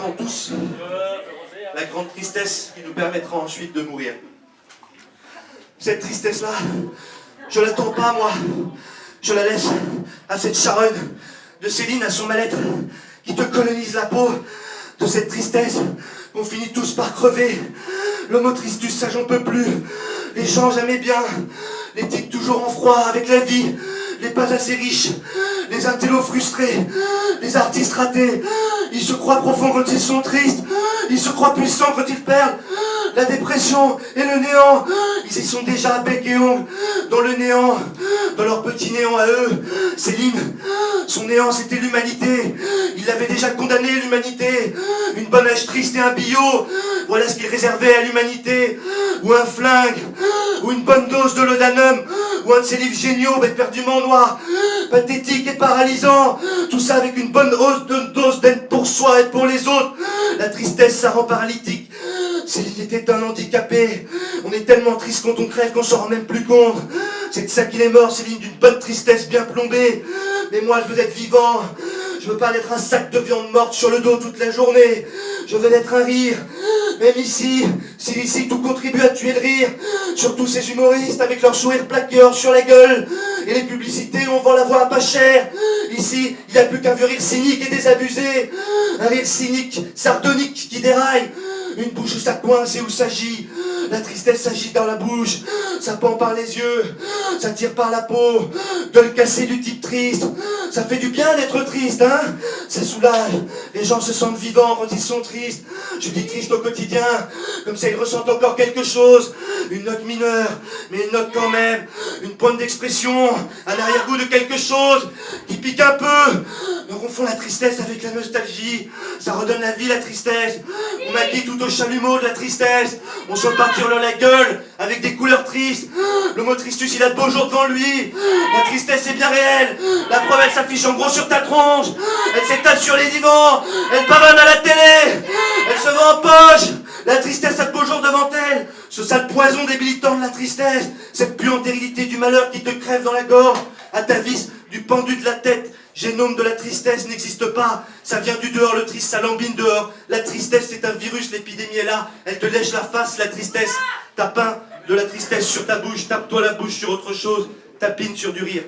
attendons tous la grande tristesse qui nous permettra ensuite de mourir. Cette tristesse-là, je l'attends pas, moi. Je la laisse à cette charogne de Céline, à son mal-être, qui te colonise la peau. De cette tristesse, on finit tous par crever. L'homo tristus, ça j'en peux plus. Les gens jamais bien, les types toujours en froid avec la vie, les pas assez riches, les intellos frustrés, les artistes ratés. Ils se croient profonds quand ils sont tristes, ils se croient puissants quand ils perdent. La dépression et le néant, ils y sont déjà à bec et ongles, dans le néant, dans leur petit néant à eux. Céline, son néant c'était l'humanité, il avait déjà condamné l'humanité. Une bonne âge triste et un billot, voilà ce qu'il réservait à l'humanité. Ou un flingue, ou une bonne dose de laudanum, ou un de ses livres géniaux, éperdument noir, pathétique et paralysant. Tout ça avec une bonne dose d'aide pour soi et pour les autres. La tristesse, ça rend paralytique. Céline était un handicapé. On est tellement triste quand on crève qu'on s'en rend même plus compte. C'est de ça qu'il est mort, Céline, d'une bonne tristesse bien plombée. Mais moi, je veux être vivant. Je veux pas être un sac de viande morte sur le dos toute la journée. Je veux être un rire. Même ici, si ici tout contribue à tuer le rire. Surtout ces humoristes avec leur sourire plaqueur sur la gueule. Et les publicités où on vend la voix pas cher. Ici, il n'y a plus qu'un vieux rire cynique et désabusé. Un rire cynique, sardonique qui déraille. Une bouche où ça coince et où ça gît. La tristesse s'agit dans la bouche, ça pend par les yeux, ça tire par la peau, gueule cassée du type triste. Ça fait du bien d'être triste, hein? Ça soulage, les gens se sentent vivants quand ils sont tristes. Je dis triste au quotidien, comme ça ils ressentent encore quelque chose. Une note mineure, mais une note quand même. Une pointe d'expression, un arrière-goût de quelque chose qui pique un peu. On confond la tristesse avec la nostalgie. Ça redonne la vie, la tristesse. On maquille tout au chalumeau de la tristesse. On se partir dans la gueule avec des couleurs tristes. L'homo tristus, il a de beaux jours devant lui. La tristesse est bien réelle. La preuve, elle s'affiche en gros sur ta tronche. Elle s'étale sur les divans. Elle pavane à la télé. Elle se vend en poche. La tristesse a de beaux jours devant elle. Ce sale poison débilitant de la tristesse. Cette puante hérédité du malheur qui te crève dans la gorge. Atavis du pendu de la tête. Génome de la tristesse n'existe pas, ça vient du dehors, le triste, ça lambine dehors. La tristesse c'est un virus, l'épidémie est là, elle te lèche la face, la tristesse. T'as peint de la tristesse sur ta bouche, tape-toi la bouche sur autre chose, tapine sur du rire.